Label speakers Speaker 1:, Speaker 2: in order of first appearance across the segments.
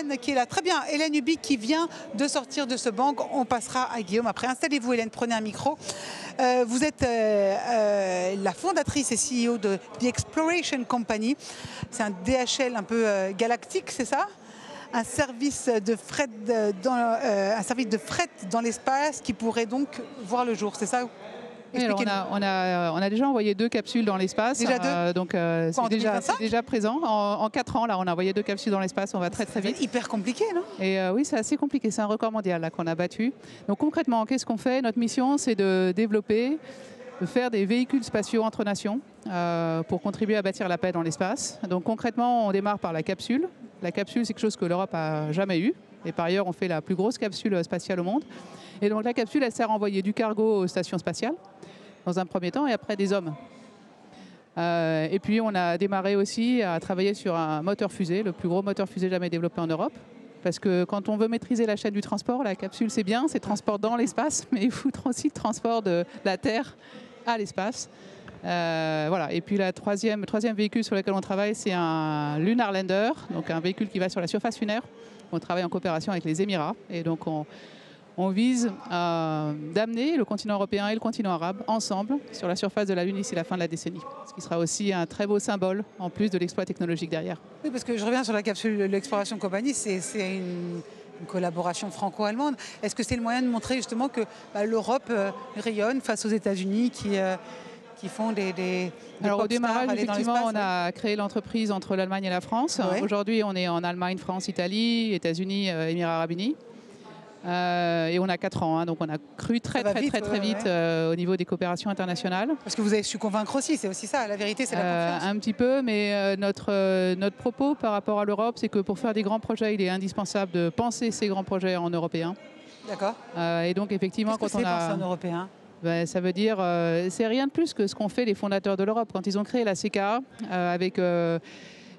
Speaker 1: Hélène qui est là. Très bien, Hélène Ubic qui vient de sortir de ce banc. On passera à Guillaume après. Installez-vous Hélène, prenez un micro. Vous êtes la fondatrice et CEO de The Exploration Company. C'est un DHL un peu galactique, c'est ça? Un service de fret dans l'espace qui pourrait donc voir le jour, c'est ça?
Speaker 2: Oui, alors on a déjà envoyé 2 capsules dans l'espace.
Speaker 1: Déjà 2
Speaker 2: donc c'est déjà présent. En 4 ans, là, on a envoyé 2 capsules dans l'espace. On va très très vite.
Speaker 1: C'est hyper compliqué, non?
Speaker 2: Et oui, c'est assez compliqué. C'est un record mondial qu'on a battu. Donc concrètement, qu'est-ce qu'on fait? Notre mission, c'est de développer, de faire des véhicules spatiaux entre nations pour contribuer à bâtir la paix dans l'espace. Donc concrètement, on démarre par la capsule. La capsule, c'est quelque chose que l'Europe n'a jamais eu. Et par ailleurs, on fait la plus grosse capsule spatiale au monde. Et donc la capsule, elle sert à envoyer du cargo aux stations spatiales, dans un premier temps, et après des hommes. Et puis on a démarré aussi à travailler sur un moteur fusée, le plus gros moteur fusée jamais développé en Europe. Parce que quand on veut maîtriser la chaîne du transport, la capsule c'est bien, c'est le transport dans l'espace, mais il faut aussi le transport de la Terre à l'espace. Voilà. Et puis le troisième véhicule sur lequel on travaille, c'est un Lunar Lander, donc un véhicule qui va sur la surface lunaire. On travaille en coopération avec les Émirats. Et donc on vise d'amener le continent européen et le continent arabe ensemble sur la surface de la Lune d'ici la fin de la décennie. Ce qui sera aussi un très beau symbole, en plus de l'exploit technologique derrière.
Speaker 1: Oui, parce que je reviens sur la capsule de l'Exploration Company, c'est une collaboration franco-allemande. Est-ce que c'est le moyen de montrer justement que l'Europe rayonne face aux États-Unis qui font des
Speaker 2: Alors au démarrage, effectivement, on
Speaker 1: ouais.
Speaker 2: a créé l'entreprise entre l'Allemagne et la France.
Speaker 1: Ouais.
Speaker 2: Aujourd'hui, on est en Allemagne, France, Italie, États-Unis, Émirats arabes unis. Et on a 4 ans, donc on a cru très vite au niveau des coopérations internationales.
Speaker 1: Parce que vous avez su convaincre aussi, c'est aussi ça, la vérité, c'est la confiance.
Speaker 2: Un petit peu, mais notre propos par rapport à l'Europe, c'est que pour faire des grands projets, il est indispensable de penser ces grands projets en européen.
Speaker 1: D'accord.
Speaker 2: Et donc effectivement,
Speaker 1: quand on a penser en européen,
Speaker 2: ça veut dire, c'est rien de plus que ce qu'ont fait les fondateurs de l'Europe quand ils ont créé la CECA avec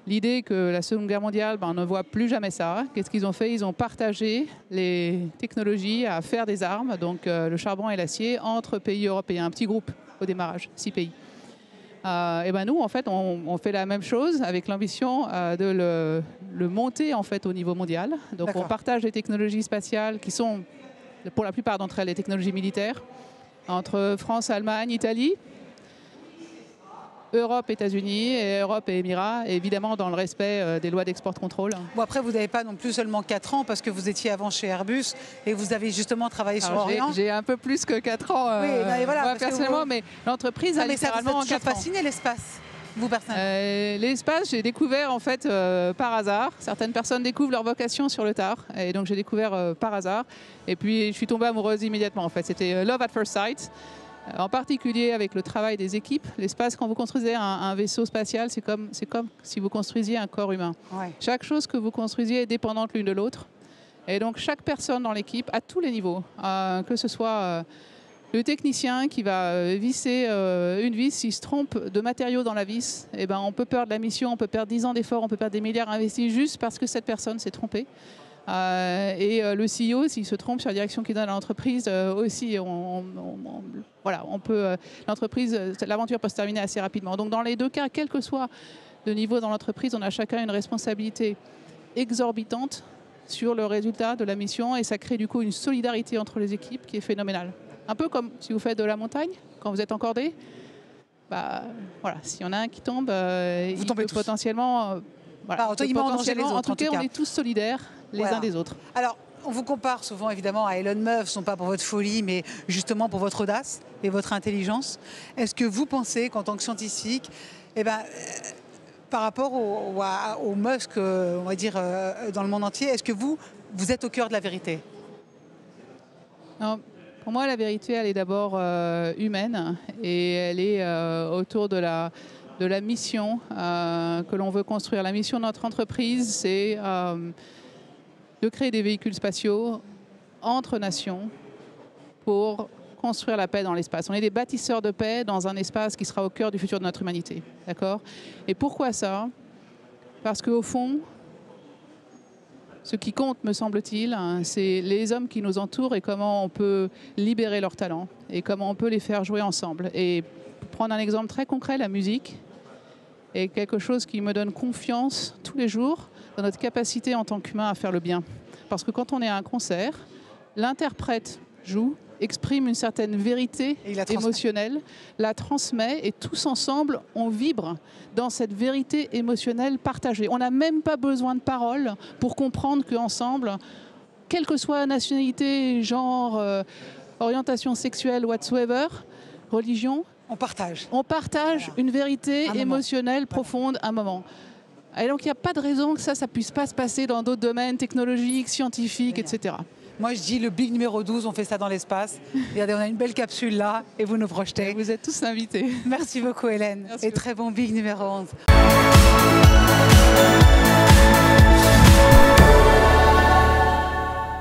Speaker 2: l'idée que la Seconde Guerre mondiale, on ne voit plus jamais ça. Qu'est-ce qu'ils ont fait? Ils ont partagé les technologies à faire des armes, donc le charbon et l'acier, entre pays européens. Un petit groupe au démarrage, 6 pays. Et nous, en fait, on fait la même chose avec l'ambition de le monter en fait, au niveau mondial. Donc on partage les technologies spatiales qui sont, pour la plupart d'entre elles, les technologies militaires, entre France, Allemagne, Italie, Europe, États-Unis, et Europe et Émirats, et évidemment dans le respect des lois d'export contrôle.
Speaker 1: Bon, après, vous n'avez pas non plus seulement 4 ans, parce que vous étiez avant chez Airbus, et vous avez justement travaillé sur Orient.
Speaker 2: J'ai un peu plus que 4 ans,
Speaker 1: oui, voilà,
Speaker 2: moi personnellement, mais l'entreprise a littéralement 4 ans.
Speaker 1: Ça vous a fasciné l'espace, vous personnellement?
Speaker 2: L'espace, j'ai découvert en fait par hasard. Certaines personnes découvrent leur vocation sur le tard, et donc j'ai découvert par hasard. Et puis je suis tombée amoureuse immédiatement. En fait, c'était love at first sight. En particulier avec le travail des équipes. L'espace, quand vous construisez un vaisseau spatial, c'est comme si vous construisiez un corps humain.
Speaker 1: Ouais.
Speaker 2: Chaque chose que vous construisiez est dépendante l'une de l'autre. Et donc chaque personne dans l'équipe, à tous les niveaux, que ce soit le technicien qui va visser une vis, s'il se trompe de matériaux dans la vis, on peut perdre la mission, on peut perdre 10 ans d'efforts, on peut perdre des milliards investis juste parce que cette personne s'est trompée. Et le CEO, s'il se trompe sur la direction qu'il donne à l'entreprise, aussi, l'entreprise, l'aventure peut se terminer assez rapidement. Donc dans les 2 cas, quel que soit le niveau dans l'entreprise, on a chacun une responsabilité exorbitante sur le résultat de la mission, et ça crée du coup une solidarité entre les équipes qui est phénoménale. Un peu comme si vous faites de la montagne, quand vous êtes en cordée, s'il y en a un qui tombe, il peut potentiellement...
Speaker 1: en
Speaker 2: tout cas, on est tous solidaires les uns des autres.
Speaker 1: Alors, on vous compare souvent évidemment à Elon Musk, non pas pour votre folie, mais justement pour votre audace et votre intelligence. Est-ce que vous pensez qu'en tant que scientifique, par rapport au Musk, on va dire, dans le monde entier, est-ce que vous êtes au cœur de la vérité?
Speaker 2: Non. Pour moi, la vérité, elle est d'abord humaine, et elle est autour de la mission que l'on veut construire. La mission de notre entreprise, c'est de créer des véhicules spatiaux entre nations pour construire la paix dans l'espace. On est des bâtisseurs de paix dans un espace qui sera au cœur du futur de notre humanité. D'accord? Et pourquoi ça? Parce qu'au fond, ce qui compte, me semble-t-il, c'est les hommes qui nous entourent et comment on peut libérer leurs talents et comment on peut les faire jouer ensemble. Et pour prendre un exemple très concret, la musique est quelque chose qui me donne confiance tous les jours dans notre capacité en tant qu'humain à faire le bien. Parce que quand on est à un concert, l'interprète joue, exprime une certaine vérité émotionnelle, la transmet et tous ensemble, on vibre dans cette vérité émotionnelle partagée. On n'a même pas besoin de paroles pour comprendre qu'ensemble, quelle que soit la nationalité, genre, orientation sexuelle, whatsoever, religion, on partage une vérité émotionnelle profonde, un moment. Et donc il n'y a pas de raison que ça ne puisse pas se passer dans d'autres domaines technologiques, scientifiques, etc.
Speaker 1: Moi, je dis le big numéro 12, on fait ça dans l'espace. Regardez, on a une belle capsule là et vous nous projetez.
Speaker 2: Et vous êtes tous invités.
Speaker 1: Merci beaucoup, Hélène.
Speaker 2: Merci.
Speaker 1: Et très bon big numéro 11.